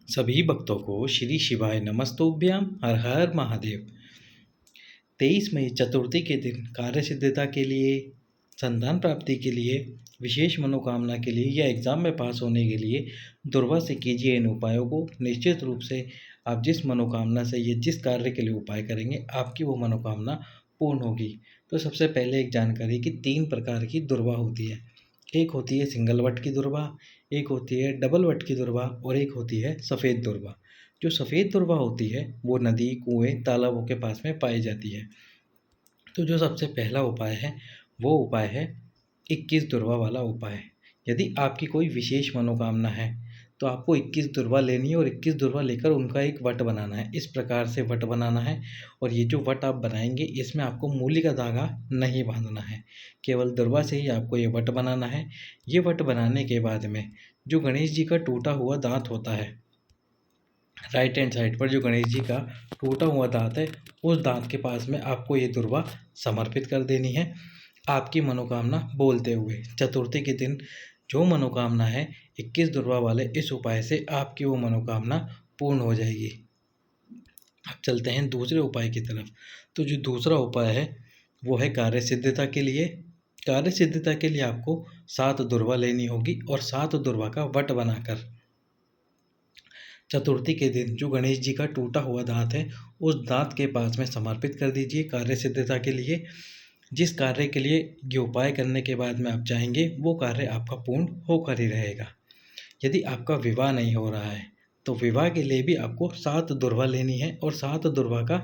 सभी भक्तों को श्री शिवाय नमस्तुभ्याम। हर हर महादेव। 23 मई चतुर्थी के दिन कार्य सिद्धता के लिए, संतान प्राप्ति के लिए, विशेष मनोकामना के लिए या एग्ज़ाम में पास होने के लिए दुर्वा से कीजिए इन उपायों को। निश्चित रूप से आप जिस मनोकामना से ये जिस कार्य के लिए उपाय करेंगे, आपकी वो मनोकामना पूर्ण होगी। तो सबसे पहले एक जानकारी कि 3 प्रकार की दुर्वा होती है। एक होती है सिंगल वट की दुर्वा, एक होती है डबल वट की दुर्वा और एक होती है सफ़ेद दुर्वा। जो सफ़ेद दुर्वा होती है वो नदी, कुएं, तालाबों के पास में पाई जाती है। तो जो सबसे पहला उपाय है वो उपाय है 21 दुर्वा वाला उपाय। यदि आपकी कोई विशेष मनोकामना है तो आपको 21 दुर्वा लेनी है और 21 दुर्वा लेकर उनका एक वट बनाना है। इस प्रकार से वट बनाना है और ये जो वट आप बनाएंगे इसमें आपको मूली का धागा नहीं बांधना है, केवल दुर्वा से ही आपको ये वट बनाना है। ये वट बनाने के बाद में जो गणेश जी का टूटा हुआ दांत होता है, राइट हैंड साइड पर जो गणेश जी का टूटा हुआ दांत है, उस दांत के पास में आपको ये दुर्वा समर्पित कर देनी है आपकी मनोकामना बोलते हुए। चतुर्थी के दिन जो मनोकामना है 21 दुर्वा वाले इस उपाय से आपकी वो मनोकामना पूर्ण हो जाएगी। अब चलते हैं दूसरे उपाय की तरफ। तो जो दूसरा उपाय है वो है कार्य सिद्धता के लिए। कार्य सिद्धता के लिए आपको 7 दुर्वा लेनी होगी और 7 दुर्वा का वट बनाकर चतुर्थी के दिन जो गणेश जी का टूटा हुआ दांत है उस दांत के पास में समर्पित कर दीजिए कार्य सिद्धता के लिए। जिस कार्य के लिए ये उपाय करने के बाद में आप चाहेंगे वो कार्य आपका पूर्ण होकर ही रहेगा। यदि आपका विवाह नहीं हो रहा है तो विवाह के लिए भी आपको 7 दुर्वा लेनी है और 7 दुर्वा का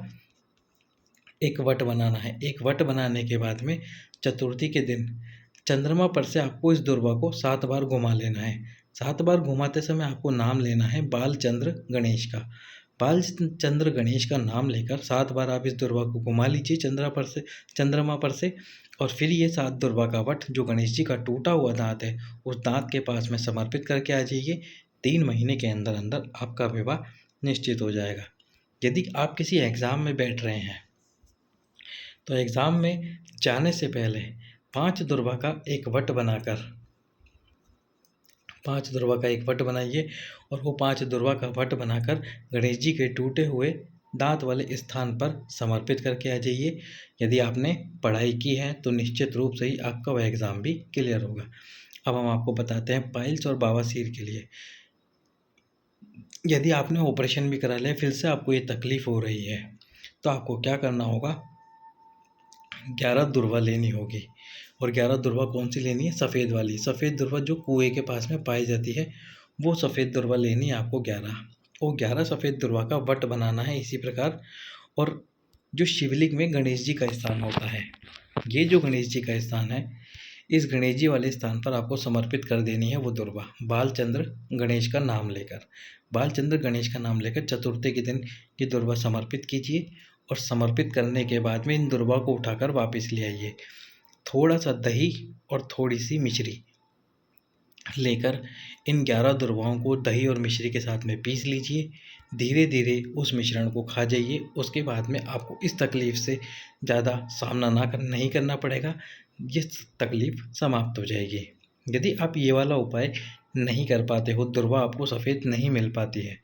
एक वट बनाना है। एक वट बनाने के बाद में चतुर्थी के दिन चंद्रमा पर से आपको इस दुर्वा को 7 बार घुमा लेना है। 7 बार घुमाते समय आपको नाम लेना है बालचंद्र गणेश का। बालचंद्र गणेश का नाम लेकर 7 बार आप इस दुर्वा को घुमा लीजिए चंद्रमा पर से और फिर ये 7 दुर्वा का वट जो गणेश जी का टूटा हुआ दांत है उस दांत के पास में समर्पित करके आ जाइए। 3 महीने के अंदर अंदर आपका विवाह निश्चित हो जाएगा। यदि आप किसी एग्ज़ाम में बैठ रहे हैं तो एग्ज़ाम में जाने से पहले 5 दुर्वा का एक वट बनाकर 5 दुर्वा का एक वट बनाइए और वो 5 दुर्वा का वट बनाकर गणेश जी के टूटे हुए दांत वाले स्थान पर समर्पित करके आ जाइए। यदि आपने पढ़ाई की है तो निश्चित रूप से ही आपका वह एग्ज़ाम भी क्लियर होगा। अब हम आपको बताते हैं पाइल्स और बवासीर के लिए। यदि आपने ऑपरेशन भी करा लिया, फिर से आपको ये तकलीफ़ हो रही है तो आपको क्या करना होगा, 11 दुर्वा लेनी होगी। और 11 दुर्वा कौन सी लेनी है? सफ़ेद वाली। सफ़ेद दुर्वा जो कुएं के पास में पाई जाती है वो सफ़ेद दुर्वा लेनी है आपको 11। और 11 सफ़ेद दुर्वा का वट बनाना है इसी प्रकार। और जो शिवलिंग में गणेश जी का स्थान होता है, ये जो गणेश जी का स्थान है, इस गणेश जी वाले स्थान पर आपको समर्पित कर देनी है वो दुर्वा बालचंद्र गणेश का नाम लेकर। बालचंद्र गणेश का नाम लेकर चतुर्थी के दिन ये दुर्वा समर्पित कीजिए और समर्पित करने के बाद में इन दुर्वा को उठाकर वापस ले आइए। थोड़ा सा दही और थोड़ी सी मिश्री लेकर इन 11 दुर्वाओं को दही और मिश्री के साथ में पीस लीजिए। धीरे धीरे उस मिश्रण को खा जाइए। उसके बाद में आपको इस तकलीफ़ से ज़्यादा सामना नहीं करना पड़ेगा, ये तकलीफ़ समाप्त हो जाएगी। यदि आप ये वाला उपाय नहीं कर पाते हो, दुर्वा आपको सफ़ेद नहीं मिल पाती है,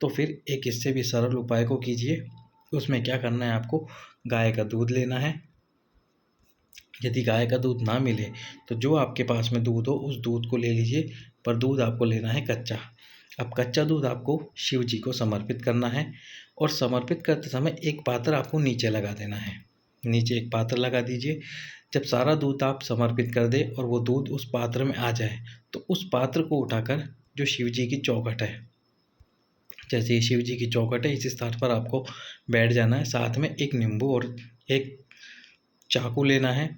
तो फिर एक इससे भी सरल उपाय को कीजिए। उसमें क्या करना है, आपको गाय का दूध लेना है। यदि गाय का दूध ना मिले तो जो आपके पास में दूध हो उस दूध को ले लीजिए, पर दूध आपको लेना है कच्चा। अब कच्चा दूध आपको शिव जी को समर्पित करना है और समर्पित करते समय एक पात्र आपको नीचे लगा देना है। नीचे एक पात्र लगा दीजिए। जब सारा दूध आप समर्पित कर दें और वो दूध उस पात्र में आ जाए तो उस पात्र को उठाकर जो शिव जी की चौखट है, जैसे ये शिव जी की चौखट है, इस स्थान पर आपको बैठ जाना है। साथ में एक नींबू और एक चाकू लेना है।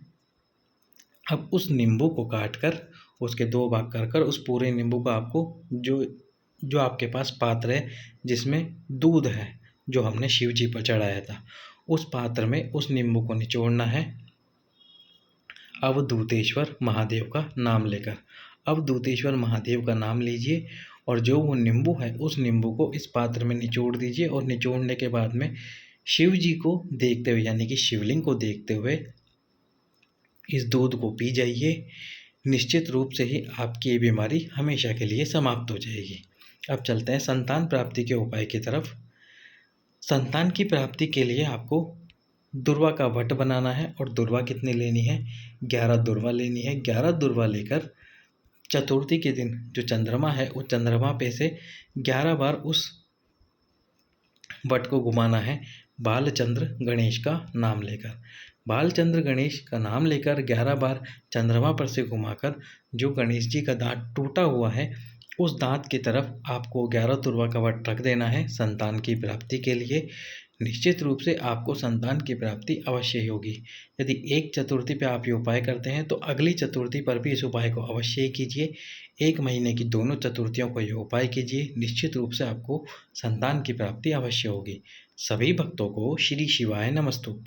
अब उस नींबू को काट कर उसके 2 भाग कर कर उस पूरे नींबू का आपको जो आपके पास पात्र है जिसमें दूध है जो हमने शिव जी पर चढ़ाया था, उस पात्र में उस नींबू को निचोड़ना है अवधूतेश्वर महादेव का नाम लेकर। अवधूतेश्वर महादेव का नाम लीजिए और जो वो नींबू है उस नींबू को इस पात्र में निचोड़ दीजिए और निचोड़ने के बाद में शिव जी को देखते हुए, यानी कि शिवलिंग को देखते हुए इस दूध को पी जाइए। निश्चित रूप से ही आपकी ये बीमारी हमेशा के लिए समाप्त हो जाएगी। अब चलते हैं संतान प्राप्ति के उपाय की तरफ। संतान की प्राप्ति के लिए आपको दुर्वा का वट बनाना है और दुर्वा कितनी लेनी है? 11 दुर्वा लेनी है। 11 दुर्वा लेकर चतुर्थी के दिन जो चंद्रमा है उस चंद्रमा पे से 11 बार उस वट को घुमाना है बालचंद्र गणेश का नाम लेकर। बालचंद्र गणेश का नाम लेकर 11 बार चंद्रमा पर से घुमाकर जो गणेश जी का दांत टूटा हुआ है उस दांत की तरफ आपको 11 तुरवा का वट रख देना है संतान की प्राप्ति के लिए। निश्चित रूप से आपको संतान की प्राप्ति अवश्य ही होगी। यदि एक चतुर्थी पे आप ये उपाय करते हैं तो अगली चतुर्थी पर भी इस उपाय को अवश्य ही कीजिए। 1 महीने की दोनों चतुर्थियों को ये उपाय कीजिए, निश्चित रूप से आपको संतान की प्राप्ति अवश्य होगी। सभी भक्तों को श्री शिवाय नमस्तु।